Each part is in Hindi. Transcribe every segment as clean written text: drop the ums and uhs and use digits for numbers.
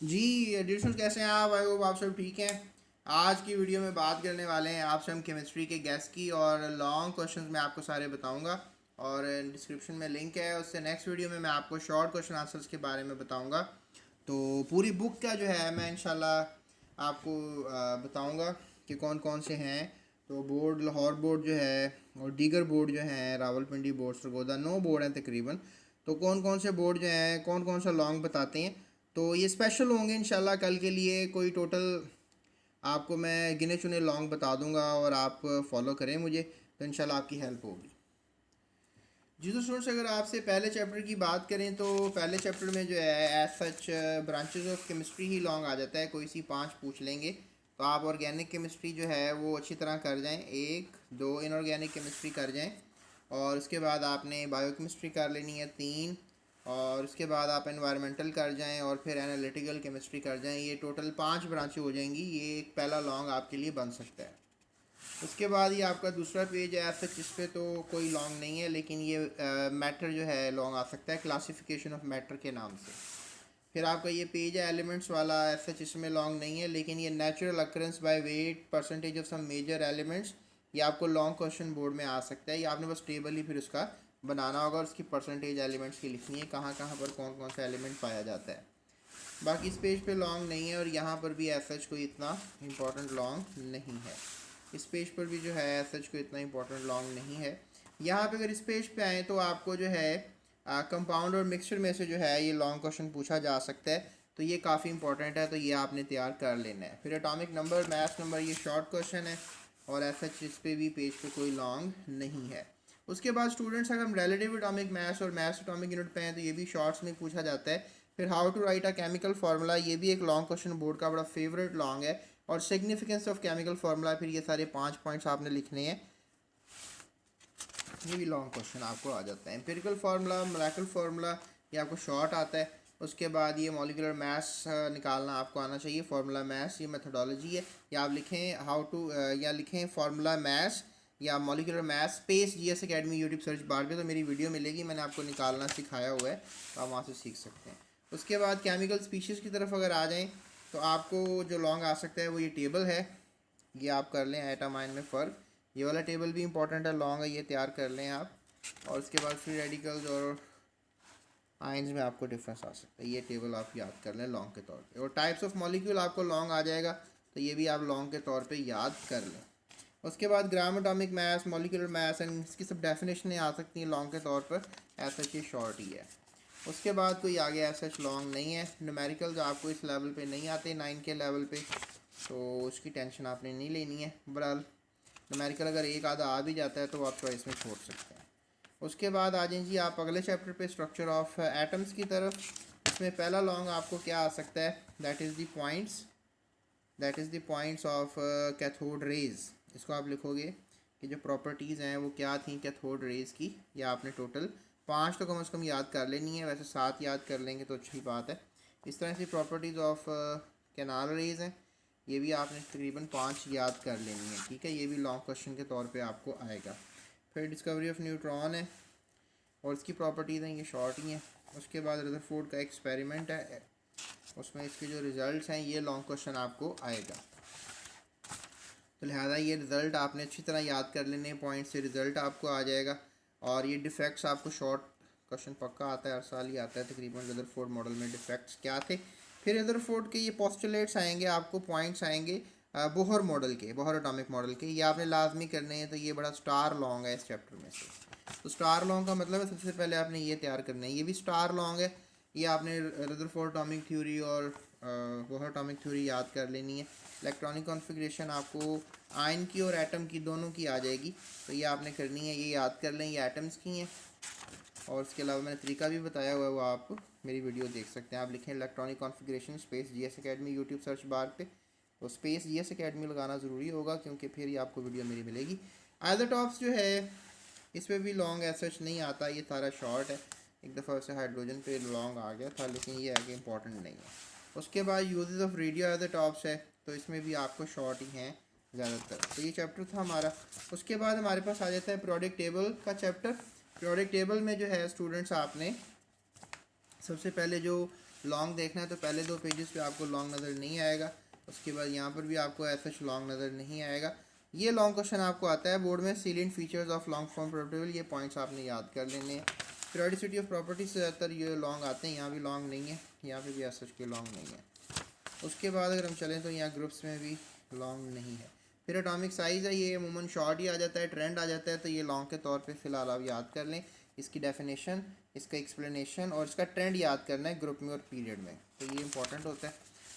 जी एडिशनल कैसे हैं आप? आई होप आप सब ठीक हैं। आज की वीडियो में बात करने वाले हैं आपसे हम केमिस्ट्री के गैस की, और लॉन्ग क्वेश्चंस मैं आपको सारे बताऊंगा और डिस्क्रिप्शन में लिंक है उससे। नेक्स्ट वीडियो में मैं आपको शॉर्ट क्वेश्चन आंसर्स के बारे में बताऊंगा। तो पूरी बुक का जो है मैं इंशाल्लाह आपको बताऊंगा कि कौन कौन से हैं। तो बोर्ड लाहौर बोर्ड जो है और दीगर बोर्ड जो हैं, रावलपिंडी बोर्ड, सरगोदा, 9 बोर्ड हैं तकरीबन। तो कौन कौन से बोर्ड जो हैं कौन कौन सा लॉन्ग बताते हैं। तो ये स्पेशल होंगे इंशाल्लाह कल के लिए। कोई टोटल आपको मैं गिने चुने लॉन्ग बता दूंगा और आप फॉलो करें मुझे, तो इंशाल्लाह आपकी हेल्प होगी। जी तो स्टूडेंट्स, अगर आपसे पहले चैप्टर की बात करें तो पहले चैप्टर में जो है as such branches of chemistry ही लॉन्ग आ जाता है। कोई सी 5 पूछ लेंगे तो आप ऑर्गेनिक केमिस्ट्री जो है वो अच्छी तरह कर जाएं, 1 2 इनऑर्गेनिक केमिस्ट्री कर जाएं, और उसके बाद आपने बायोकेमिस्ट्री कर लेनी है 3, और उसके बाद आप एनवायरमेंटल कर जाएं और फिर एनालिटिकल केमिस्ट्री कर जाएं। ये टोटल 5 ब्रांचें हो जाएंगी। ये एक पहला लॉन्ग आपके लिए बन सकता है। उसके बाद ये आपका दूसरा पेज है। ऐसा इस पे तो कोई लॉन्ग नहीं है, लेकिन ये मैटर जो है लॉन्ग आ सकता है, क्लासिफिकेशन ऑफ मैटर के नाम से। फिर आपका ये पेज है एलिमेंट्स वाला। ऐसा इसमें लॉन्ग नहीं है, लेकिन ये natural occurrence by weight percentage of some major elements, ये आपको लॉन्ग क्वेश्चन बोर्ड में आ सकता है। ये आपने बस टेबल ही फिर उसका बनाना होगा और उसकी परसेंटेज एलिमेंट्स की लिखनी है, कहाँ कहाँ पर कौन कौन सा एलिमेंट पाया जाता है। बाकी इस पेज पे लॉन्ग नहीं है, और यहाँ पर भी एज सच कोई इतना इम्पोर्टेंट लॉन्ग नहीं है। इस पेज पर भी जो है एज सच कोई इतना इम्पोर्टेंट लॉन्ग नहीं है। यहाँ पे अगर इस पेज पे आए तो आपको जो है कंपाउंड और मिक्सचर में से जो है ये लॉन्ग क्वेश्चन पूछा जा सकता है। तो ये काफ़ी इंपॉर्टेंट है, तो ये आपने तैयार कर लेना है। फिर एटॉमिक नंबर, मैथ्स नंबर, ये शॉर्ट क्वेश्चन है, और एज सच इस पे भी पेज पे कोई लॉन्ग नहीं है। उसके बाद स्टूडेंट्स, अगर हम रिलेटिव एटॉमिक मैथ्स और मैथ्स एटॉमिक यूनिट पे हैं तो ये भी शॉर्ट्स में पूछा जाता है। फिर how to write a chemical formula, ये भी एक लॉन्ग क्वेश्चन बोर्ड का बड़ा फेवरेट लॉन्ग है। और सिग्निफिकेंस ऑफ केमिकल फार्मूला, फिर ये सारे 5 पॉइंट्स आपने लिखने हैं। ये भी लॉन्ग क्वेश्चन आपको आ जाता है। एम्पिरिकल फार्मूला, मोलेकुलर फार्मूला, ये आपको शॉर्ट आता है। उसके बाद ये मॉलिक्यूलर मास निकालना आपको आना चाहिए, फार्मूला मास, ये मेथोडोलॉजी है। या आप लिखें हाउ टू, या लिखें फार्मूला मास या molecular mass space GS academy YouTube search bar पे तो मेरी वीडियो मिलेगी, मैंने आपको निकालना सिखाया हुआ है, तो आप वहाँ से सीख सकते हैं। उसके बाद केमिकल स्पीशीज़ की तरफ अगर आ जाएँ तो आपको जो लॉन्ग आ सकता है वो ये टेबल है। ये आप कर लें, एटम आयन में फ़र्क, ये वाला टेबल भी इंपॉर्टेंट है, लॉन्ग है, ये तैयार कर लें आप। और उसके बाद फ्री रेडिकल्स और आयंस में आपको डिफरेंस आ सकता है, ये टेबल आप याद कर लें लॉन्ग के तौर पे। और टाइप्स ऑफ मॉलिक्यूल आपको लॉन्ग आ जाएगा, तो ये भी आप लॉन्ग के तौर पे याद कर लें। उसके बाद gram atomic mass, molecular mass and इसकी सब डेफिनेशनें आ सकती हैं लॉन्ग के तौर पर। ऐसा ये शॉर्ट ही है। उसके बाद कोई आगे ऐसा लॉन्ग नहीं है। न्यूमेरिकल्स आपको इस लेवल पे नहीं आते 9 के लेवल पे, तो उसकी टेंशन आपने नहीं लेनी है। बहरहाल न्यूमेरिकल अगर एक आधा आ भी जाता है तो आप चॉइस में छोड़ सकते हैं। उसके बाद आ जाएं जी आप अगले चैप्टर पे, स्ट्रक्चर ऑफ एटम्स की तरफ। इसमें पहला लॉन्ग आपको क्या आ सकता है, that is the points of cathode rays. इसको आप लिखोगे कि जो प्रॉपर्टीज़ हैं वो क्या थी कैथोड रेज की। या आपने टोटल 5 तो कम से कम याद कर लेनी है, वैसे 7 याद कर लेंगे तो अच्छी बात है। इस तरह से प्रॉपर्टीज़ ऑफ कैनाल रेज हैं, ये भी आपने तकरीबन 5 याद कर लेनी है, ठीक है। ये भी लॉन्ग क्वेश्चन के तौर पे आपको आएगा। फिर डिस्कवरी ऑफ न्यूट्रॉन है और इसकी प्रॉपर्टीज़ हैं, ये शॉर्ट ही हैं। उसके बाद रदरफोर्ड का एक्सपेरिमेंट है, उसमें इसके जो रिज़ल्ट्स हैं ये लॉन्ग क्वेश्चन आपको आएगा। तो लिहाजा ये रिज़ल्ट आपने अच्छी तरह याद कर लेने, पॉइंट से रिज़ल्ट आपको आ जाएगा। और ये डिफेक्ट्स आपको शॉर्ट क्वेश्चन पक्का आता है, हर साल ही आता है तकरीबन। रदरफोर्ड मॉडल में डिफेक्ट्स क्या थे। फिर रदरफोर्ड के ये पोस्टुलेट्स आएंगे, आपको पॉइंट्स आएंगे बोहर मॉडल के, बोहर एटॉमिक मॉडल के, ये आपने लाजमी करने हैं। तो ये बड़ा स्टार लॉन्ग है इस चैप्टर में से। तो स्टार लॉन्ग का मतलब है सबसे पहले आपने ये तैयार करना है, ये भी स्टार लॉन्ग है। ये आपने रदरफोर्ड एटॉमिक थ्योरी और बोहर एटॉमिक थ्योरी याद कर लेनी है। इलेक्ट्रॉनिक कॉन्फ़िगरेशन आपको आयन की और एटम की दोनों की आ जाएगी, तो ये आपने करनी है, ये याद कर लें, ये एटम्स की हैं। और इसके अलावा मैंने तरीका भी बताया हुआ है, वो आप मेरी वीडियो देख सकते हैं। आप लिखें electronic configuration space GS academy YouTube search bar पे, तो स्पेस जीएस एकेडमी लगाना ज़रूरी होगा, क्योंकि फिर ही आपको वीडियो मेरी मिलेगी। आइसोटॉप्स जो है इस पर भी लॉन्ग एसच नहीं आता, ये सारा शॉर्ट है। एक दफ़ा वैसे हाइड्रोजन पे लॉन्ग आ गया था, लेकिन ये है कि इंपॉर्टेंट नहीं है। उसके बाद यूजेस ऑफ रेडियो आइसोटॉप्स है, तो इसमें भी आपको शॉर्ट ही हैं ज़्यादातर। तो ये चैप्टर था हमारा। उसके बाद हमारे पास आ जाता है प्रोडक्ट टेबल का चैप्टर। प्रोडक्ट टेबल में जो है स्टूडेंट्स, आपने सबसे पहले जो लॉन्ग देखना है तो पहले 2 पेजेस पे आपको लॉन्ग नज़र नहीं आएगा, उसके बाद यहाँ पर भी आपको ऐसा लॉन्ग नज़र नहीं आएगा। ये लॉन्ग क्वेश्चन आपको आता है बोर्ड में, sealant features of long form probable, ये पॉइंट्स आपने याद कर लेने हैं। पीरियोडिसिटी ऑफ प्रॉपर्टी से ज़्यादातर ये लॉन्ग आते हैं, यहाँ भी लॉन्ग नहीं है, यहाँ पे भी ऐसा के लॉन्ग नहीं है। उसके बाद अगर हम चलें तो यहाँ ग्रुप्स में भी लॉन्ग नहीं है। फिर एटॉमिक साइज़ है, ये अमूमन शॉर्ट ही आ जाता है, ट्रेंड आ जाता है, तो ये लॉन्ग के तौर पे फ़िलहाल आप याद कर लें। इसकी डेफिनेशन, इसका एक्सप्लेनेशन और इसका ट्रेंड याद करना है ग्रुप में और पीरियड में, तो ये इंपॉर्टेंट होता है।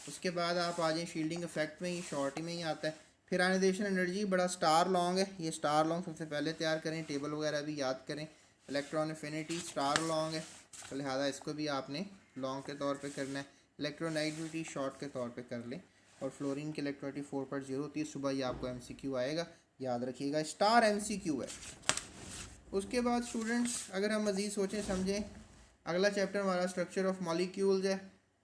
उसके बाद आप आ जाएँ शील्डिंग इफेक्ट में, ये शॉर्ट ही में ही आता है। फिर आयनाइजेशन एनर्जी बड़ा स्टार लॉन्ग है, ये स्टार लॉन्ग सबसे पहले तैयार करें, टेबल वगैरह भी याद करें। इलेक्ट्रॉन एफिनिटी स्टार लॉन्ग है, तो लिहाजा इसको भी आपने लॉन्ग के तौर पे करना है। इलेक्ट्रोनेगेटिविटी शॉर्ट के तौर पे कर लें। और फ्लोरीन की इलेक्ट्रोनेगेटिविटी 4.0 होती है, सुबह ये आपको एमसीक्यू आएगा, याद रखिएगा, स्टार एमसीक्यू है। उसके बाद स्टूडेंट्स अगर हम मज़ीद सोचें समझें, अगला चैप्टर हमारा स्ट्रक्चर ऑफ मॉलिक्यूल्स है।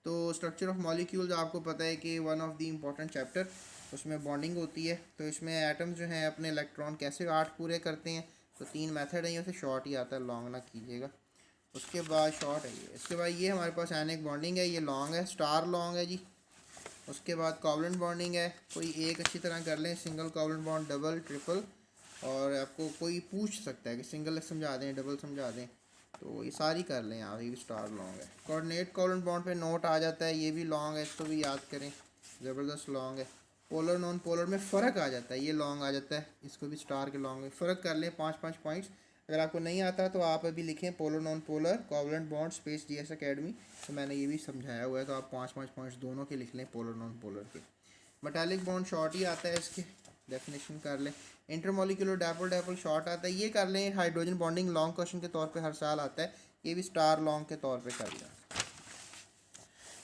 तो स्ट्रक्चर ऑफ मॉलिक्यूल्स आपको पता है कि one of the important chapter, उसमें बॉन्डिंग होती है। तो इसमें एटम्स जो हैं अपने इलेक्ट्रॉन कैसे 8 पूरे करते हैं, तो 3 मेथड है, उसे शॉर्ट ही आता है, लॉन्ग ना कीजिएगा। उसके बाद शॉर्ट है ये, इसके बाद ये हमारे पास आयनिक बॉन्डिंग है, ये लॉन्ग है, स्टार लॉन्ग है जी। उसके बाद कोवलेंट बॉन्डिंग है, कोई एक अच्छी तरह कर लें, single covalent bond, double, triple, और आपको कोई पूछ सकता है कि सिंगल समझा दें, डबल समझा दें, तो ये सारी कर लें आप, ये भी स्टार लॉन्ग है। कोऑर्डिनेट कोवलेंट बॉन्ड पे नोट आ जाता है, ये भी लॉन्ग है, इसको भी याद करें, ज़बरदस्त लॉन्ग है। पोलर नॉन पोलर में फ़र्क आ जाता है, ये लॉन्ग आ जाता है, इसको भी स्टार के लॉन्ग है। फ़र्क कर लें 5-5 पॉइंट्स। अगर आपको नहीं आता तो आप अभी लिखें polar non polar covalent bond space GS academy, तो मैंने ये भी समझाया हुआ है, तो आप 5-5 पॉइंट्स दोनों के लिख लें, पोलर नॉन पोलर के। मेटालिक बॉन्ड शॉर्ट ही आता है, इसके डेफिनेशन कर लें। इंटरमोलिकुलर डायपोल डायपोल शॉर्ट आता है, ये कर लें। हाइड्रोजन बॉन्डिंग लॉन्ग क्वेश्चन के तौर पे हर साल आता है, ये भी स्टार लॉन्ग के तौर पे कर लें।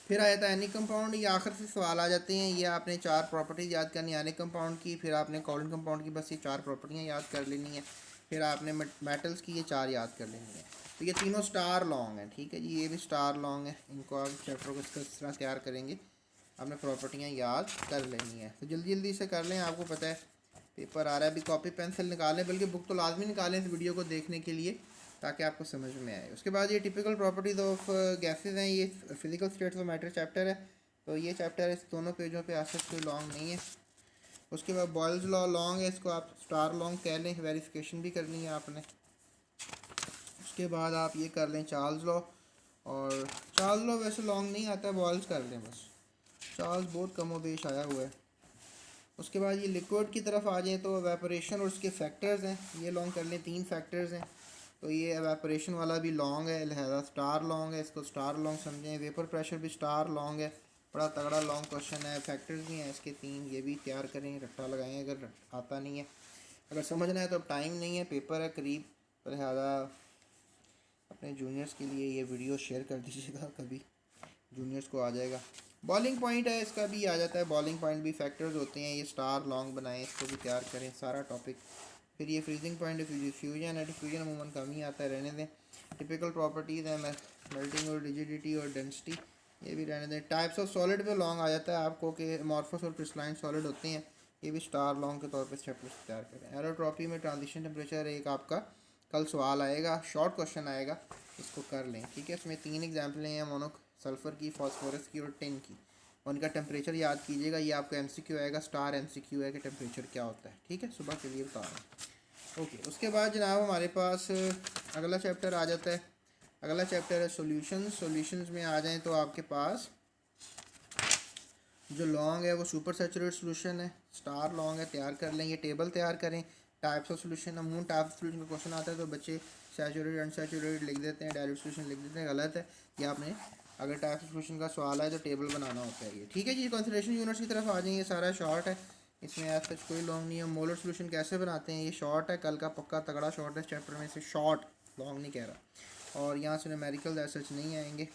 फिर आ जाता है एनिक कंपाउंड, ये आखिर से सवाल आ जाते हैं, ये आपने 4 प्रॉपर्टीज़ याद करनी है एनिक कंपाउंड की, फिर आपने कोवलेंट कंपाउंड की बस ये 4 प्रॉपर्टियाँ याद कर लेनी है, फिर आपने मेटल्स की ये 4 याद कर लेनी है। तो ये तीनों स्टार लॉन्ग हैं, ठीक है जी, ये भी स्टार लॉन्ग है। इनको आप चैप्टर को इस तरह तैयार करेंगे, आपने प्रॉपर्टियाँ याद कर लेनी है। तो जल्दी जल्दी से कर लें, आपको पता है पेपर आ रहा है, अभी कॉपी पेंसिल निकालें, बल्कि बुक तो लाजमी निकालें इस वीडियो को देखने के लिए, ताकि आपको समझ में आए। उसके बाद ये टिपिकल प्रॉपर्टीज़ ऑफ गैसेस हैं, ये physical states of matter chapter है, तो ये चैप्टर इस दोनों पेजों पे आसपास कोई लॉन्ग नहीं है। उसके बाद बॉयल्स लॉ लॉन्ग है, इसको आप स्टार लॉन्ग कह लें, वेरिफिकेशन भी करनी है आपने। उसके बाद आप ये कर लें चार्ल्स लॉ, और चार्ल्स लॉ वैसे लॉन्ग नहीं आता है, बॉयल्स कर लें बस, चार्ल्स बहुत कमोबेश आया हुआ है। उसके बाद ये लिक्विड की तरफ आ जाएँ तो एवेपोरेशन और उसके फैक्टर्स हैं, ये लॉन्ग कर लें, 3 फैक्टर्स हैं, तो ये एवेपोरेशन वाला भी लॉन्ग है, लिहाजा स्टार लॉन्ग है, इसको स्टार लॉन्ग समझें। वेपर प्रेशर भी स्टार लॉन्ग है, बड़ा तगड़ा लॉन्ग क्वेश्चन है। फैक्टर्स भी हैं इसके 3, ये भी तैयार करें, रट्टा लगाएं अगर आता नहीं है। अगर समझना है तो अब टाइम नहीं है, पेपर है करीब, तो लिहाजा अपने जूनियर्स के लिए ये वीडियो शेयर कर दीजिएगा, कभी जूनियर्स को आ जाएगा। बॉलिंग पॉइंट है, इसका भी आ जाता है, बॉलिंग पॉइंट भी फैक्टर्स होते हैं, ये स्टार लॉन्ग बनाएं, इसको भी तैयार करें सारा टॉपिक। फिर ये फ्रीजिंग पॉइंट फ्यूजन है, डिफ्यूजन अमूमन कम ही आता है, रहने दें। टिपिकल प्रॉपर्टीज़ हैं मेल्टिंग और रिजिडिटी और डेंसिटी, ये भी रहने दें। टाइप्स ऑफ सॉलिड पे लॉन्ग आ जाता है आपको कि अमॉर्फस और क्रिस्टलाइन सॉलिड होते हैं, ये भी स्टार लॉन्ग के तौर पे चैप्टर तैयार करें। एरोट्रॉपी में ट्रांजिशन टेम्परेचर एक आपका कल सवाल आएगा, शॉर्ट क्वेश्चन आएगा, इसको कर लें, ठीक है। इसमें 3 एग्जाम्पलें हैं, मोनो सल्फ़र की, फॉस्फोरस की और टिन की, और उनका टेम्परेचर याद कीजिएगा। ये आपको एमसीक्यू आएगा, स्टार एमसीक्यू है कि टेम्परेचर क्या होता है, ठीक है, सुबह के लिए बता रहा हूँ। ओके, उसके बाद जनाब हमारे पास अगला चैप्टर आ जाता है, अगला चैप्टर है सॉल्यूशंस। सॉल्यूशंस में आ जाएं तो आपके पास जो लॉन्ग है वो सुपर सैचुरेटेड सॉल्यूशन है, स्टार लॉन्ग है, तैयार कर लें। ये टेबल तैयार करें, टाइप्स ऑफ सॉल्यूशन, अमूमन टाइप ऑफ सॉल्यूशन का क्वेश्चन आता है तो बच्चे सैचुरेटेड अनसैचुरेटेड लिख देते हैं, डायल्यूट सॉल्यूशन लिख देते हैं, गलत है। ये आपने अगर टाइप ऑफ सॉल्यूशन का सवाल है तो टेबल बनाना होता है ये, ठीक है जी। कंसंट्रेशन यूनिट्स की तरफ आ जाएंगे, सारा शॉर्ट है, इसमें आज तक कोई लॉन्ग नहीं है। मोलर सॉल्यूशन कैसे बनाते हैं, ये शॉर्ट है, कल का पक्का तगड़ा शॉर्ट है चैप्टर में से, शॉर्ट, लॉन्ग नहीं कह रहा। और यहाँ से न्यूमेरिकल ऐसे नहीं आएंगे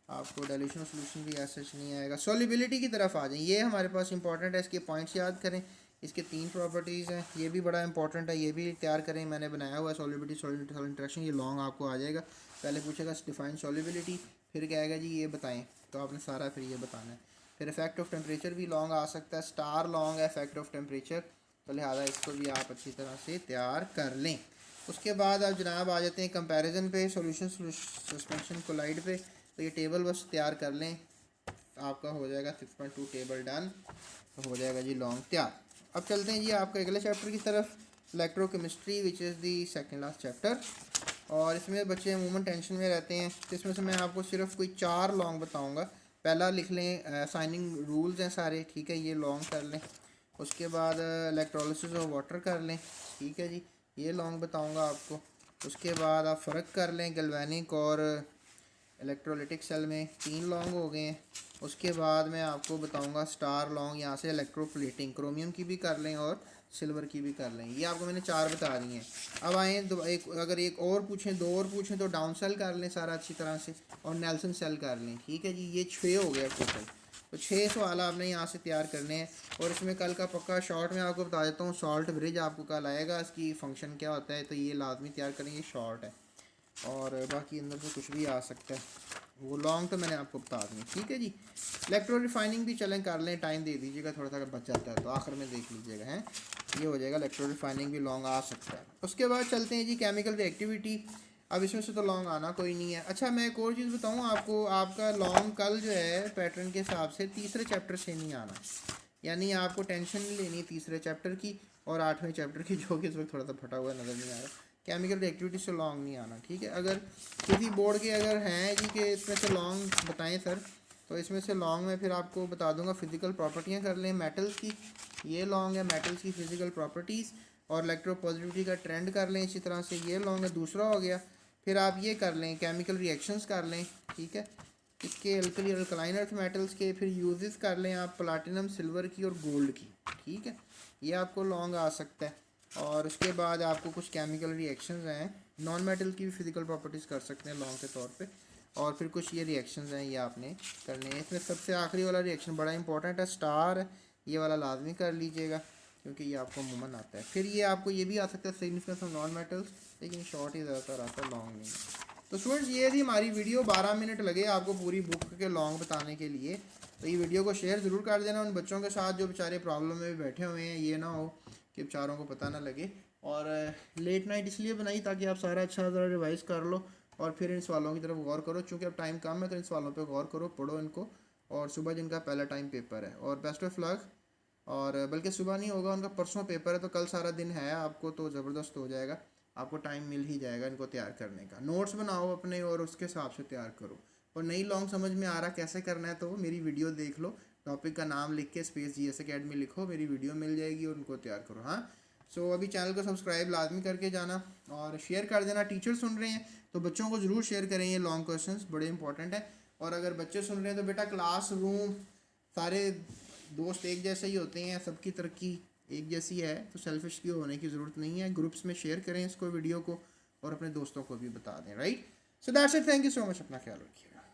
आपको, डाइल्यूशन सॉल्यूशन भी ऐसे नहीं आएगा। सॉल्युबिलिटी की तरफ आ जाएं, ये हमारे पास इंपॉर्टेंट है, इसके पॉइंट्स याद करें। इसके 3 प्रॉपर्टीज़ हैं, ये भी बड़ा इंपॉर्टेंट है, ये भी तैयार करें, मैंने बनाया हुआ है। सॉल्युबिलिटी सॉल्वेंट इंटरेक्शन, ये लॉन्ग आपको आ जाएगा। पहले पूछेगा डिफाइन सॉल्युबिलिटी, फिर कहेगा जी ये बताएं, तो आपने सारा फिर ये बताना है। फिर इफेक्ट ऑफ टेम्परेचर भी लॉन्ग आ सकता है, स्टार लॉन्ग है इफेक्ट ऑफ टेम्परेचर, तो लिहाजा इसको भी आप अच्छी तरह से तैयार कर लें। उसके बाद आप जनाब आ जाते हैं कंपैरिजन पे, सॉल्यूशन सस्पेंशन कोलाइड पे। तो ये टेबल बस तैयार कर लें, आपका हो जाएगा 6.2 टेबल डन, तो हो जाएगा जी लॉन्ग तैयार। अब चलते हैं जी आपके अगले चैप्टर की तरफ, electrochemistry which is the second last chapter. और इसमें बच्चे अमूमन टेंशन में रहते हैं, तो इसमें से मैं आपको सिर्फ कोई 4 लॉन्ग बताऊंगा। पहला लिख लें, साइनिंग रूल्स हैं सारे, ठीक है, ये लॉन्ग कर लें। उसके बाद इलेक्ट्रोलिसिस ऑफ वाटर कर लें, ठीक है जी, ये लॉन्ग बताऊंगा आपको। उसके बाद आप फ़र्क कर लें गैल्वेनिक और इलेक्ट्रोलिटिक सेल में, 3 लॉन्ग हो गए हैं। उसके बाद मैं आपको बताऊंगा स्टार लॉन्ग, यहाँ से इलेक्ट्रोप्लेटिंग, क्रोमियम की भी कर लें और सिल्वर की भी कर लें। ये आपको मैंने 4 बता दी हैं। अब आए अगर एक और पूछें, 2 और पूछें तो डाउन सेल कर लें सारा अच्छी तरह से, और नेल्सन सेल कर लें, ठीक है जी। ये 6 हो गया टोटल, तो 6 सवाल आपने यहाँ से तैयार करने हैं। और इसमें कल का पक्का शॉर्ट में आपको बता देता हूँ, सॉल्ट ब्रिज आपको कल आएगा, इसकी फंक्शन क्या होता है, तो ये लाजमी तैयार करेंगे, शॉर्ट है। और बाकी अंदर से कुछ भी आ सकता है, वो लॉन्ग तो मैंने आपको बता दी, ठीक है जी। इलेक्ट्रो रिफाइनिंग भी चलें कर लें, टाइम दे दीजिएगा, थोड़ा सा अगर बच जाता है तो आखिर में देख लीजिएगा, हैं, ये हो जाएगा। इलेक्ट्रो रिफाइनिंग भी लॉन्ग आ सकता है। उसके बाद चलते हैं जी केमिकल रिएक्टिविटी। अब इसमें से तो लॉन्ग आना कोई नहीं है। अच्छा, मैं एक और चीज़ बताऊँ आपको, आपका लॉन्ग कल जो है पैटर्न के हिसाब से तीसरे चैप्टर से नहीं आना, यानी आपको टेंशन नहीं लेनी तीसरे चैप्टर की और 8वें चैप्टर की, जो कि इस वक्त थोड़ा सा फटा हुआ नज़र नहीं आ रहा। केमिकल रिएक्टिविटी से लॉन्ग नहीं आना, ठीक है। अगर किसी बोर्ड के अगर हैं जी कि इसमें से लॉन्ग बताएं सर, तो इसमें से लॉन्ग में फिर आपको बता दूंगा फिजिकल प्रॉपर्टियाँ कर लें मेटल्स की, ये लॉन्ग है मेटल्स की फिजिकल प्रॉपर्टीज़, और इलेक्ट्रोपॉजिटिविटी का ट्रेंड कर लें इसी तरह से, ये लॉन्ग है, दूसरा हो गया। फिर आप ये कर लें केमिकल रिएक्शंस कर लें, ठीक है, इसके अल्कली और अल्कलाइन अर्थ मेटल्स के। फिर यूजेस कर लें आप प्लाटिनम, सिल्वर की और गोल्ड की, ठीक है, ये आपको लॉन्ग आ सकता है। और उसके बाद आपको कुछ केमिकल रिएक्शंस हैं, नॉन मेटल की भी फिजिकल प्रॉपर्टीज़ कर सकते हैं लॉन्ग के तौर पे। और फिर कुछ ये रिएक्शंस हैं, ये आपने करने हैं। इसमें सबसे आखिरी वाला रिएक्शन बड़ा इंपॉर्टेंट है, स्टार, ये वाला लाजमी कर लीजिएगा क्योंकि ये आपको अमूमन आता है। फिर ये आपको ये भी आ सकता है सिग्निफिकेंस ऑफ नॉन मेटल्स, लेकिन शॉर्ट ही ज़्यादातर आता है, लॉन्ग नहीं। तो स्टूडेंट्स, ये थी हमारी वीडियो, 12 मिनट लगे आपको पूरी बुक के लॉन्ग बताने के लिए। तो ये वीडियो को शेयर ज़रूर कर देना उन बच्चों के साथ जो बेचारे प्रॉब्लम में भी बैठे हुए हैं, ये ना हो कि बेचारों को पता ना लगे। और लेट नाइट इसलिए बनाई ताकि आप सारा अच्छा ज़रा रिवाइज़ कर लो और फिर इन सवालों की तरफ गौर करो। चूँकि अब टाइम कम है तो इन सवालों पर गौर करो, पढ़ो इनको, और सुबह जिनका पहला टाइम पेपर है, और बेस्ट ऑफ लक। और बल्कि सुबह नहीं होगा, उनका परसों पेपर है, तो कल सारा दिन है आपको, तो ज़बरदस्त हो जाएगा, आपको टाइम मिल ही जाएगा इनको तैयार करने का। नोट्स बनाओ अपने और उसके हिसाब से तैयार करो। और नई लॉन्ग समझ में आ रहा कैसे करना है, तो मेरी वीडियो देख लो, टॉपिक का नाम लिख के स्पेस GS Academy लिखो, मेरी वीडियो मिल जाएगी और उनको तैयार करो। हाँ, सो अभी चैनल को सब्सक्राइब लाजमी करके जाना और शेयर कर देना। टीचर सुन रहे हैं तो बच्चों को ज़रूर शेयर करें, ये लॉन्ग क्वेश्चंस बड़े इंपॉर्टेंट है। और अगर बच्चे सुन रहे हैं तो बेटा क्लास रूम सारे दोस्त एक जैसे ही होते हैं, सबकी तरक्की एक जैसी है, तो सेल्फिश की होने की ज़रूरत नहीं है। ग्रुप्स में शेयर करें इसको, वीडियो को, और अपने दोस्तों को भी बता दें, right. So that's it, thank you so much, अपना ख्याल रखिएगा।